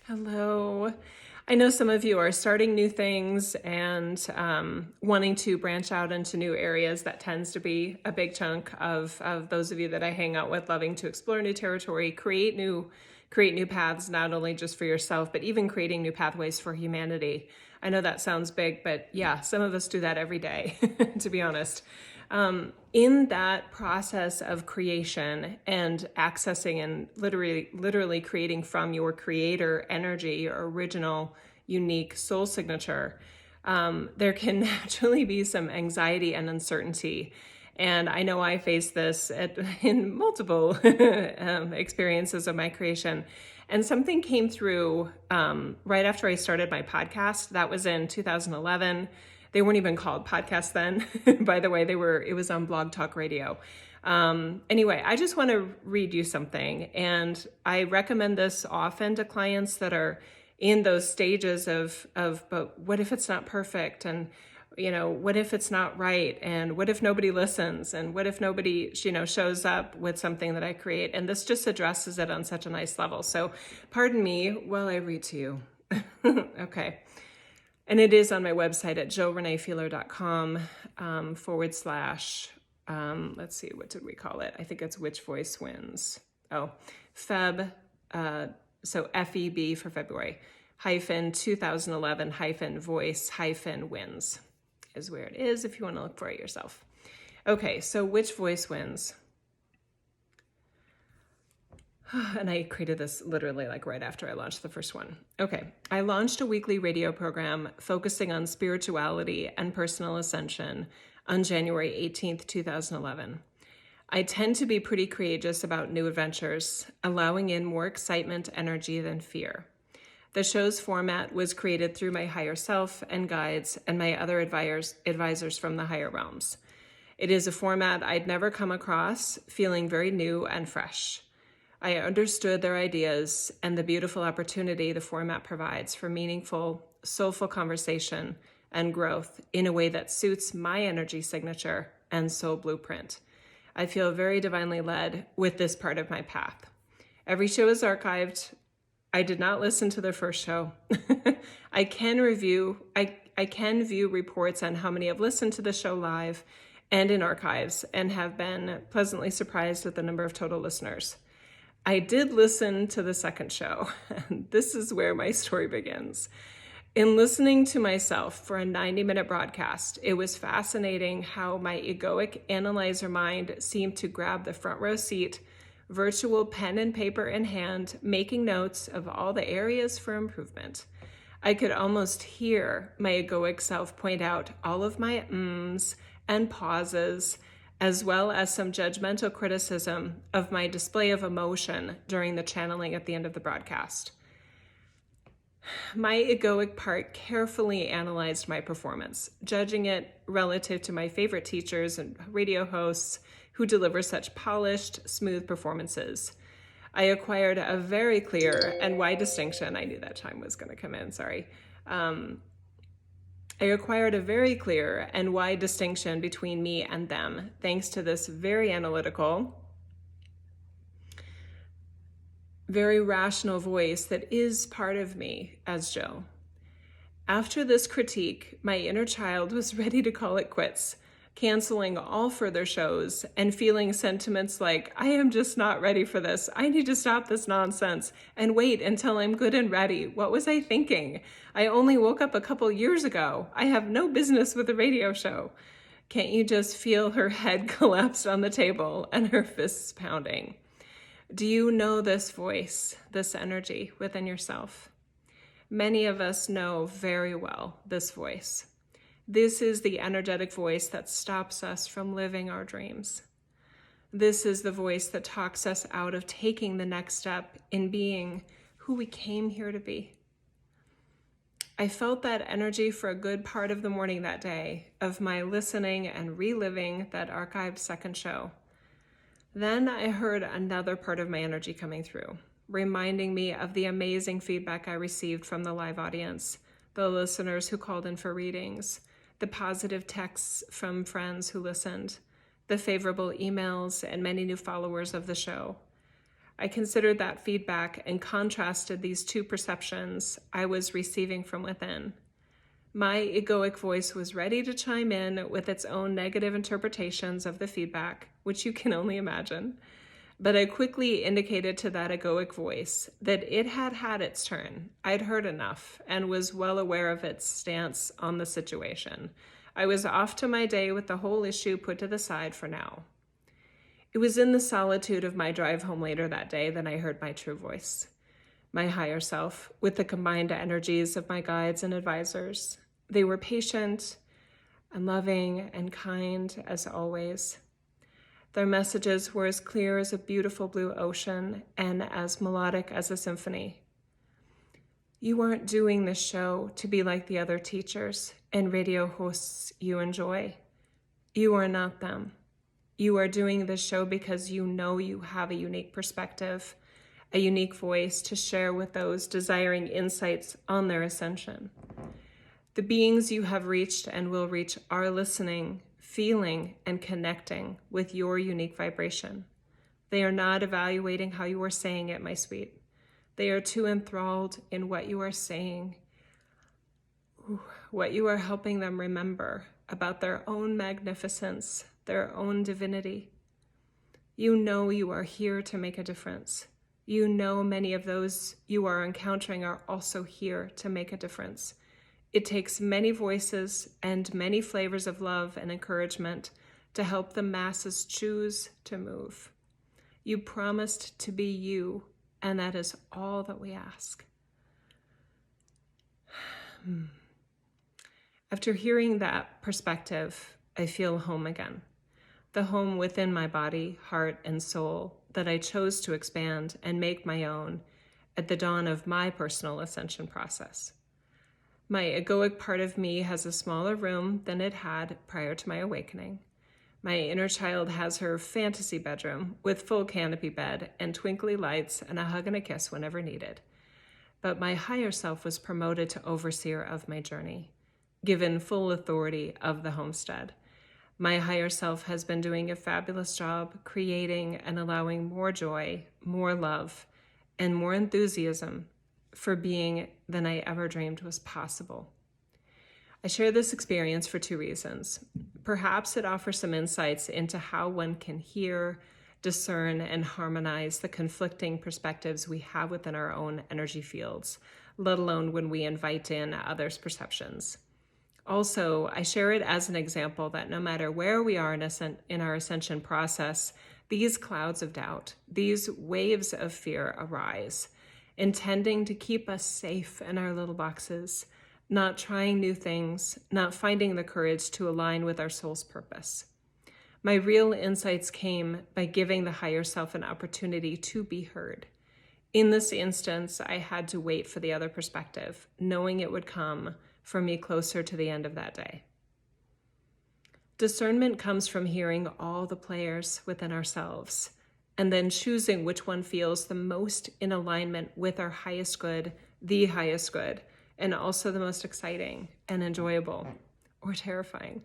Hello. I know some of you are starting new things and wanting to branch out into new areas. That tends to be a big chunk of those of you that I hang out with, loving to explore new territory, create new paths, not only just for yourself, but even creating new pathways for humanity. I know that sounds big, but yeah, some of us do that every day, to be honest. In that process of creation and accessing and literally creating from your creator energy, your original, unique soul signature, there can naturally be some anxiety and uncertainty. And I know I faced this in multiple experiences of my creation. And something came through right after I started my podcast. That was in 2011. They weren't even called podcasts then. By the way, it was on Blog Talk Radio. Anyway, I just want to read you something. And I recommend this often to clients that are in those stages but what if it's not perfect? And, what if it's not right? And what if nobody listens? And what if nobody, shows up with something that I create? And this just addresses it on such a nice level. So pardon me while I read to you. Okay. And it is on my website at joreneefeeler.com / let's see, what did we call it? I think it's Which Voice Wins. Oh, Feb, so FEB for February, -2011 voice wins is where it is if you want to look for it yourself. Okay, so Which Voice Wins? And I created this literally like right after I launched the first one. Okay, I launched a weekly radio program focusing on spirituality and personal ascension on January 18th, 2011. I tend to be pretty courageous about new adventures, allowing in more excitement, energy than fear. The show's format was created through my higher self and guides and my other advisors from the higher realms. It is a format I'd never come across, feeling very new and fresh. I understood their ideas and the beautiful opportunity the format provides for meaningful, soulful conversation and growth in a way that suits my energy signature and soul blueprint. I feel very divinely led with this part of my path. Every show is archived. I did not listen to the first show. I can view reports on how many have listened to the show live and in archives and have been pleasantly surprised at the number of total listeners. I did listen to the second show, and this is where my story begins. In listening to myself for a 90-minute broadcast, it was fascinating how my egoic analyzer mind seemed to grab the front row seat, virtual pen and paper in hand, making notes of all the areas for improvement. I could almost hear my egoic self point out all of my ums and pauses, as well as some judgmental criticism of my display of emotion during the channeling at the end of the broadcast. My egoic part carefully analyzed my performance, judging it relative to my favorite teachers and radio hosts who deliver such polished, smooth performances. I acquired a very clear and wide distinction. I knew that chime was going to come in, sorry. I acquired a very clear and wide distinction between me and them, thanks to this very analytical, very rational voice that is part of me as Jo. After this critique, my inner child was ready to call it quits, canceling all further shows and feeling sentiments like, I am just not ready for this. I need to stop this nonsense and wait until I'm good and ready. What was I thinking? I only woke up a couple years ago. I have no business with a radio show. Can't you just feel her head collapsed on the table and her fists pounding? Do you know this voice, this energy within yourself? Many of us know very well this voice. This is the energetic voice that stops us from living our dreams. This is the voice that talks us out of taking the next step in being who we came here to be. I felt that energy for a good part of the morning that day of my listening and reliving that archived second show. Then I heard another part of my energy coming through, reminding me of the amazing feedback I received from the live audience, the listeners who called in for readings, the positive texts from friends who listened, the favorable emails, and many new followers of the show. I considered that feedback and contrasted these two perceptions I was receiving from within. My egoic voice was ready to chime in with its own negative interpretations of the feedback, which you can only imagine. But I quickly indicated to that egoic voice that it had had its turn. I'd heard enough and was well aware of its stance on the situation. I was off to my day with the whole issue put to the side for now. It was in the solitude of my drive home later that day that I heard my true voice, my higher self, with the combined energies of my guides and advisors. They were patient and loving and kind as always. Their messages were as clear as a beautiful blue ocean and as melodic as a symphony. You aren't doing this show to be like the other teachers and radio hosts you enjoy. You are not them. You are doing this show because you know you have a unique perspective, a unique voice to share with those desiring insights on their ascension. The beings you have reached and will reach are listening, feeling, and connecting with your unique vibration. They are not evaluating how you are saying it, my sweet. They are too enthralled in what you are saying, what you are helping them remember about their own magnificence, their own divinity. You know you are here to make a difference. You know many of those you are encountering are also here to make a difference. It takes many voices and many flavors of love and encouragement to help the masses choose to move. You promised to be you, and that is all that we ask. After hearing that perspective, I feel home again. The home within my body, heart, and soul that I chose to expand and make my own at the dawn of my personal ascension process. My egoic part of me has a smaller room than it had prior to my awakening. My inner child has her fantasy bedroom with full canopy bed and twinkly lights and a hug and a kiss whenever needed. But my higher self was promoted to overseer of my journey, given full authority of the homestead. My higher self has been doing a fabulous job creating and allowing more joy, more love, and more enthusiasm for being than I ever dreamed was possible. I share this experience for two reasons. Perhaps it offers some insights into how one can hear, discern, and harmonize the conflicting perspectives we have within our own energy fields, let alone when we invite in others' perceptions. Also, I share it as an example that no matter where we are in our ascension process, these clouds of doubt, these waves of fear arise, intending to keep us safe in our little boxes, not trying new things, not finding the courage to align with our soul's purpose. My real insights came by giving the higher self an opportunity to be heard. In this instance, I had to wait for the other perspective, knowing it would come for me closer to the end of that day. Discernment comes from hearing all the players within ourselves, and then choosing which one feels the most in alignment with our highest good, the highest good, and also the most exciting and enjoyable or terrifying.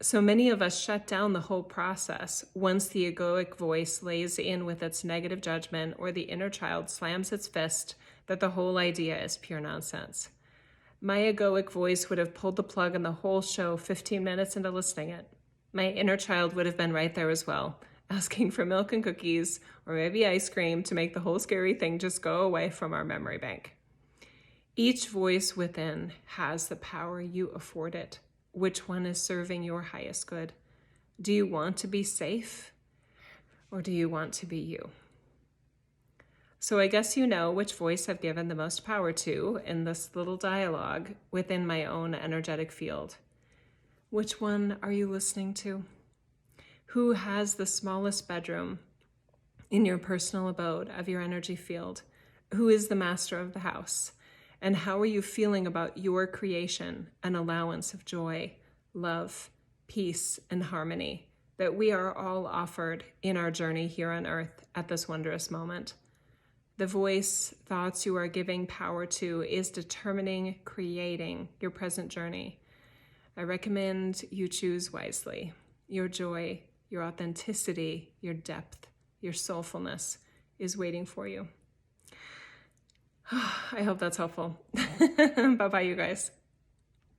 So many of us shut down the whole process once the egoic voice lays in with its negative judgment or the inner child slams its fist that the whole idea is pure nonsense. My egoic voice would have pulled the plug on the whole show 15 minutes into listening it. My inner child would have been right there as well, asking for milk and cookies or maybe ice cream to make the whole scary thing just go away from our memory bank. Each voice within has the power you afford it. Which one is serving your highest good? Do you want to be safe or do you want to be you? So I guess you know which voice I've given the most power to in this little dialogue within my own energetic field. Which one are you listening to? Who has the smallest bedroom in your personal abode of your energy field? Who is the master of the house? And how are you feeling about your creation and allowance of joy, love, peace, and harmony that we are all offered in our journey here on earth at this wondrous moment? The voice, thoughts you are giving power to is determining, creating your present journey. I recommend you choose wisely. Your joy, your authenticity, your depth, your soulfulness is waiting for you. I hope that's helpful. Bye-bye, you guys.